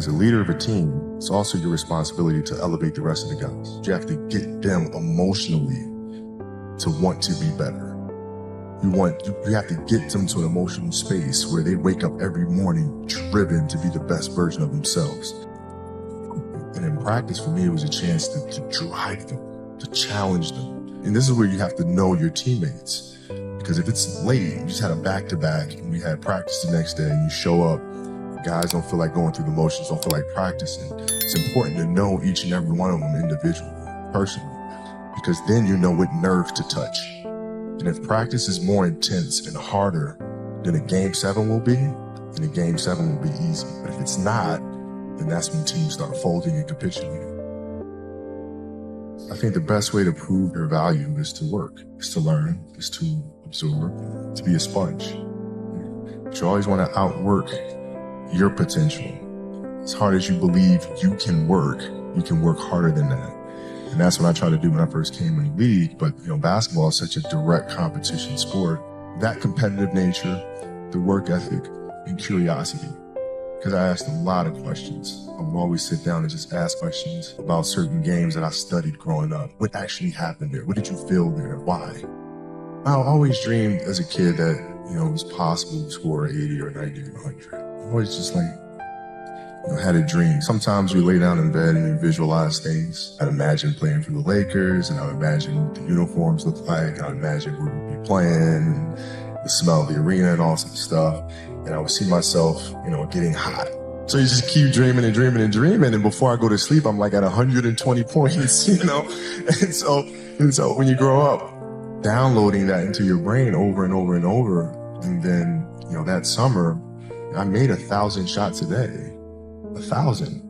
as a leader of a team, it's also your responsibility to elevate the rest of the guys. You have to get them emotionally to want to be better. You have to get them to an emotional space where they wake up every morning driven to be the best version of themselves. And in practice, for me, it was a chance to drive them, to challenge them. And this is where you have to know your teammates. Because if it's late, you just had a back-to-back, and we had practice the next day, and you show up, guys don't feel like going through the motions, don't feel like practicing. It's important to know each and every one of them individually, personally, because then you know what nerve to touch. And if practice is more intense and harder than a game 7 will be, then a game 7 will be easy. But if it's not, then that's when teams start folding and capitulating. I think the best way to prove your value is to work, is to learn, is to absorb, to be a sponge. But you always want to outwork your potential. As hard as you believe you can work harder than that. And that's what I tried to do when I first came in the league. But basketball is such a direct competition sport. That competitive nature, the work ethic, and curiosity. Because I asked a lot of questions. I would always sit down and just ask questions about certain games that I studied growing up. What actually happened there? What did you feel there? Why? I always dreamed as a kid that, it was possible to score 80 or 90 or 100. I always just had a dream. Sometimes you lay down in bed and you visualize things. I'd imagine playing for the Lakers, and I would imagine what the uniforms look like. I'd imagine where we'd be playing, and the smell of the arena and all sorts of stuff. And I would see myself, getting hot. So you just keep dreaming and dreaming and dreaming. And before I go to sleep, I'm like at 120 points, And so when you grow up, downloading that into your brain over and over and over. And then, that summer, I made 1,000 shots a day. 1,000.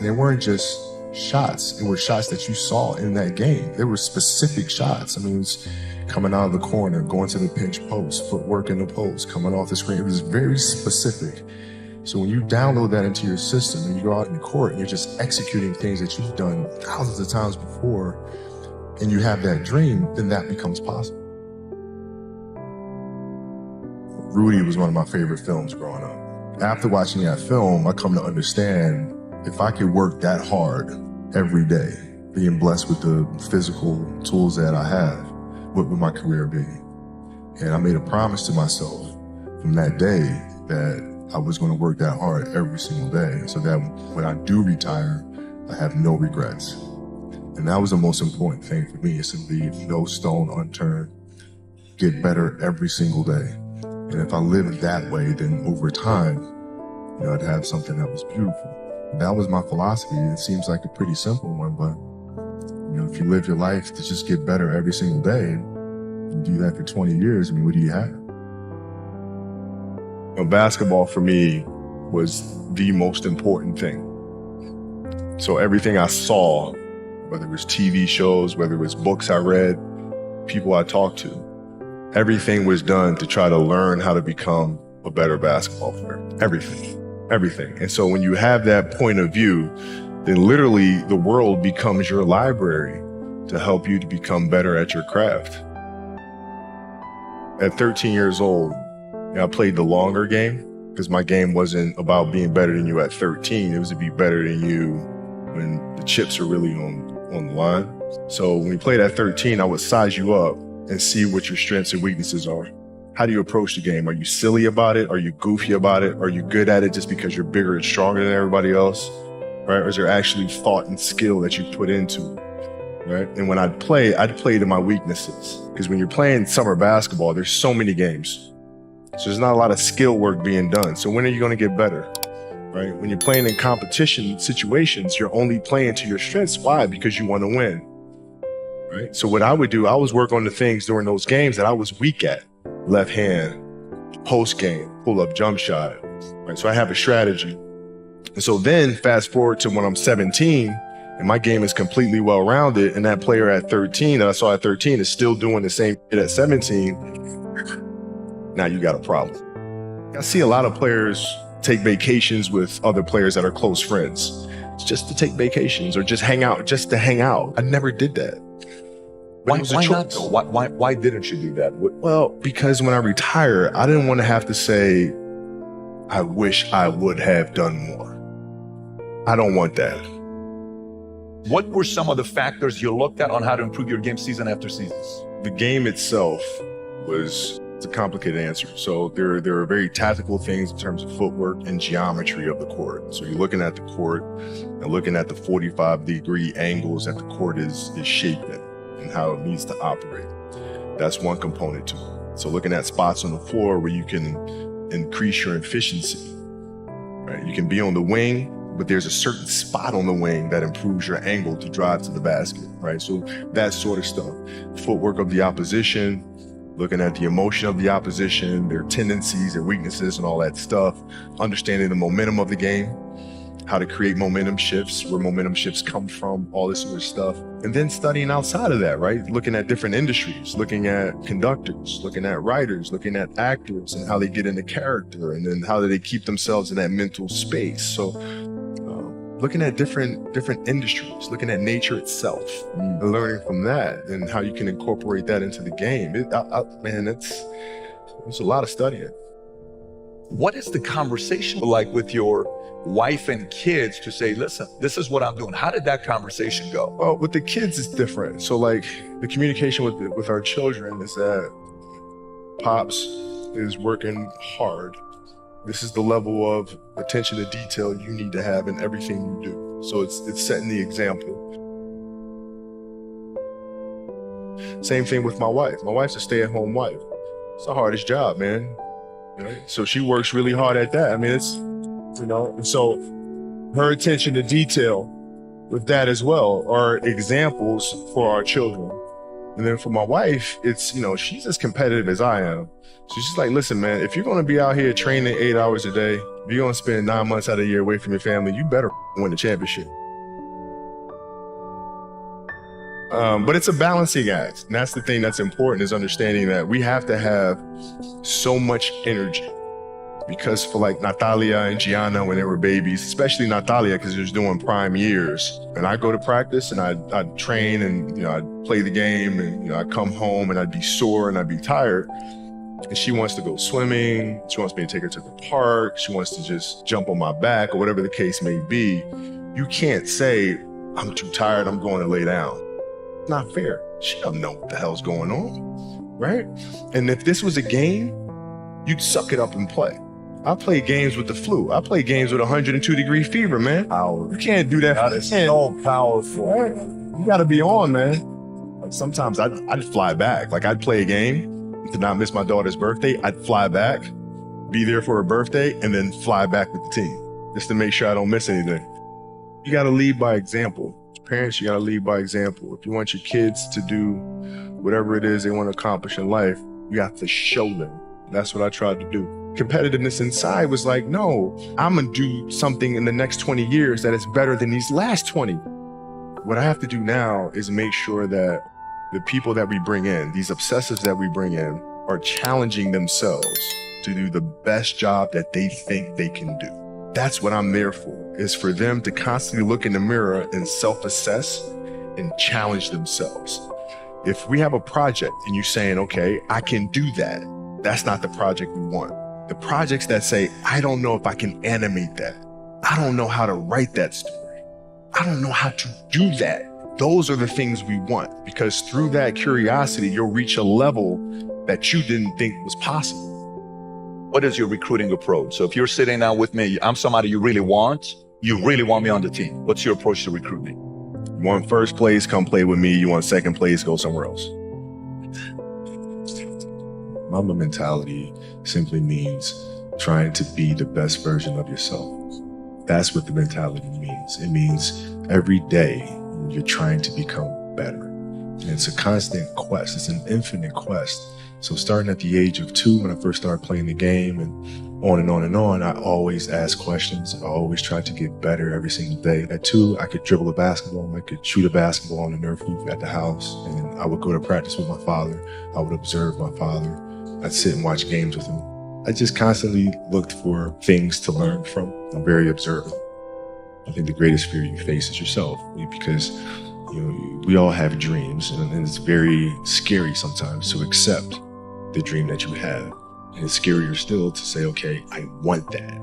They weren't just shots. It were shots that you saw in that game. They were specific shots. It was coming out of the corner, going to the pinch post, footwork in the post, coming off the screen. It was very specific. So when you download that into your system and you go out in the court and you're just executing things that you've done thousands of times before, and you have that dream, then that becomes possible. Rudy was one of my favorite films growing up. After watching that film, I come to understand if I could work that hard every day, being blessed with the physical tools that I have, what would my career be? And I made a promise to myself from that day that I was going to work that hard every single day so that when I do retire, I have no regrets. And that was the most important thing for me, is to leave no stone unturned, get better every single day. And if I lived that way, then over time, I'd have something that was beautiful. That was my philosophy. It seems like a pretty simple one, but if you live your life to just get better every single day, and do that for 20 years, what do you have? Basketball for me was the most important thing. So everything I saw, whether it was TV shows, whether it was books I read, people I talked to, everything was done to try to learn how to become a better basketball player. Everything. And so when you have that point of view, then literally the world becomes your library to help you to become better at your craft. At 13 years old, I played the longer game because my game wasn't about being better than you at 13. It was to be better than you when the chips are really on the line. So when we played at 13, I would size you up and see what your strengths and weaknesses are. How do you approach the game? Are you silly about it? Are you goofy about it? Are you good at it just because you're bigger and stronger than everybody else? Right? Or is there actually thought and skill that you put into it? Right? And when I'd play to my weaknesses. Because when you're playing summer basketball, there's so many games. So there's not a lot of skill work being done. So when are you going to get better? Right? When you're playing in competition situations, you're only playing to your strengths. Why? Because you want to win. Right? So what I would do, I was work on the things during those games that I was weak at. Left hand, post game, pull up jump shot. Right? So I have a strategy. And so then fast forward to when I'm 17 and my game is completely well-rounded, and that player at 13 that I saw at 13 is still doing the same shit at 17. Now you got a problem. I see a lot of players take vacations with other players that are close friends. It's just to take vacations or just hang out, just to hang out. I never did that. Why not? Why didn't you do that? Well, because when I retire, I didn't want to have to say, I wish I would have done more. I don't want that. What were some of the factors you looked at on how to improve your game season after season? The game itself it's a complicated answer. So there are very tactical things in terms of footwork and geometry of the court. So you're looking at the court and looking at the 45-degree angles that the court is shaped in and how it needs to operate. That's one component to it. So looking at spots on the floor where you can increase your efficiency, right? You can be on the wing, but there's a certain spot on the wing that improves your angle to drive to the basket, right? So that sort of stuff. Footwork of the opposition, looking at the emotion of the opposition, their tendencies, their weaknesses, and all that stuff. Understanding the momentum of the game, how to create momentum shifts, where momentum shifts come from, all this sort of stuff. And then studying outside of that, right? Looking at different industries, looking at conductors, looking at writers, looking at actors and how they get into character, and then how do they keep themselves in that mental space. So looking at different industries, looking at nature itself, and learning from that and how you can incorporate that into the game. Man, it's a lot of studying. What is the conversation like with your wife and kids to say, listen, this is what I'm doing? How did that conversation go? Well, with the kids, it's different. So like the communication with our children is that Pops is working hard. This is the level of attention to detail you need to have in everything you do. So it's setting the example. Same thing with my wife. My wife's a stay-at-home wife. It's the hardest job, man. Right? So she works really hard at that. I mean, it's, and so her attention to detail with that as well are examples for our children. And then for my wife, it's, she's as competitive as I am. So she's like, listen, man, if you're going to be out here training 8 hours a day, if you're going to spend 9 months out of the year away from your family, you better win the championship. But it's a balancing act. And that's the thing that's important, is understanding that we have to have so much energy. Because for like Natalia and Gianna, when they were babies, especially Natalia, because she was doing prime years, and I go to practice and I'd train and, I'd play the game and, I'd come home and I'd be sore and I'd be tired. And she wants to go swimming. She wants me to take her to the park. She wants to just jump on my back or whatever the case may be. You can't say, I'm too tired, I'm going to lay down. It's not fair. She doesn't know what the hell's going on, right? And if this was a game, you'd suck it up and play. I play games with the flu. I play games with 102-degree fever, man. You can't do that. That is so powerful. Right? You gotta be on, man. Like sometimes I'd fly back. Like I'd play a game to not miss my daughter's birthday. I'd fly back, be there for her birthday, and then fly back with the team just to make sure I don't miss anything. You gotta lead by example. Parents, you gotta lead by example. If you want your kids to do whatever it is they want to accomplish in life, you have to show them. That's what I tried to do. Competitiveness inside was like, no, I'm gonna do something in the next 20 years that is better than these last 20. What I have to do now is make sure that the people that we bring in, these obsessives that we bring in, are challenging themselves to do the best job that they think they can do. That's what I'm there for, is for them to constantly look in the mirror and self-assess and challenge themselves. If we have a project and you're saying, okay, I can do that, that's not the project we want. The projects that say, I don't know if I can animate that. I don't know how to write that story. I don't know how to do that. Those are the things we want, because through that curiosity, you'll reach a level that you didn't think was possible. What is your recruiting approach? So if you're sitting down with me, I'm somebody you really want me on the team. What's your approach to recruiting? You want first place, come play with me. You want second place, go somewhere else. Mamba mentality simply means trying to be the best version of yourself. That's what the mentality means. It means every day you're trying to become better. And it's a constant quest. It's an infinite quest. So starting at the age of 2, when I first started playing the game, and on and on and on, I always asked questions. I always tried to get better every single day. At 2, I could dribble a basketball. I could shoot a basketball on the Nerf roof at the house. And I would go to practice with my father. I would observe my father. I'd sit and watch games with him. I just constantly looked for things to learn from. I'm very observant. I think the greatest fear you face is yourself, because we all have dreams, and it's very scary sometimes to accept the dream that you have. And it's scarier still to say, okay, I want that.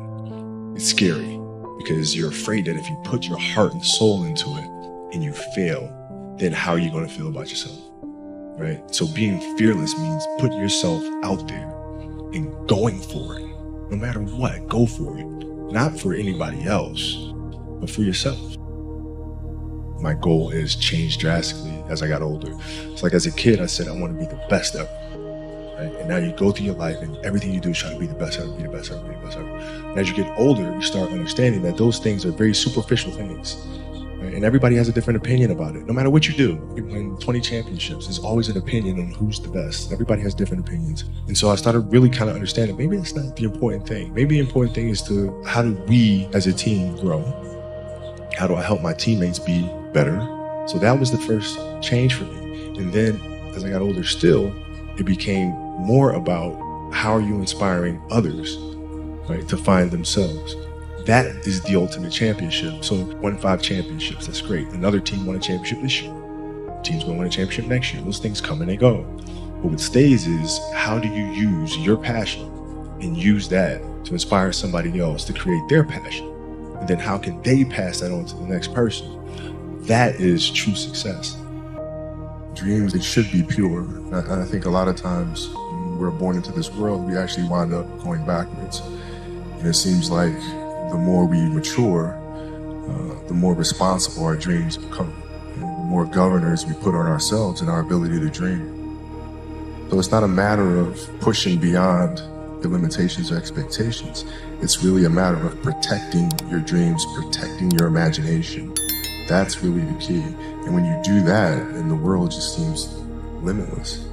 It's scary because you're afraid that if you put your heart and soul into it and you fail, then how are you going to feel about yourself, right? So being fearless means putting yourself out there and going for it. No matter what, go for it. Not for anybody else, but for yourself. My goal has changed drastically as I got older. It's like as a kid, I said, I want to be the best ever. Right? And now you go through your life and everything you do is trying to be the best ever, be the best ever, be the best ever. And as you get older, you start understanding that those things are very superficial things. Right? And everybody has a different opinion about it. No matter what you do, you win 20 championships, there's always an opinion on who's the best. Everybody has different opinions. And so I started really kind of understanding maybe that's not the important thing. Maybe the important thing is to how do we as a team grow? How do I help my teammates be better? So that was the first change for me. And then as I got older still, it became more about how are you inspiring others, right, to find themselves. That is the ultimate championship. So won 5 championships, that's great. Another team won a championship this year. Team's gonna win a championship next year. Those things come and they go. But what stays is how do you use your passion and use that to inspire somebody else to create their passion? And then how can they pass that on to the next person? That is true success. Dreams, they should be pure. I think a lot of times when we're born into this world, we actually wind up going backwards. And it seems like the more we mature, the more responsible our dreams become. And the more governors we put on ourselves and our ability to dream. So it's not a matter of pushing beyond the limitations or expectations. It's really a matter of protecting your dreams, protecting your imagination. That's really the key. And when you do that, then the world just seems limitless.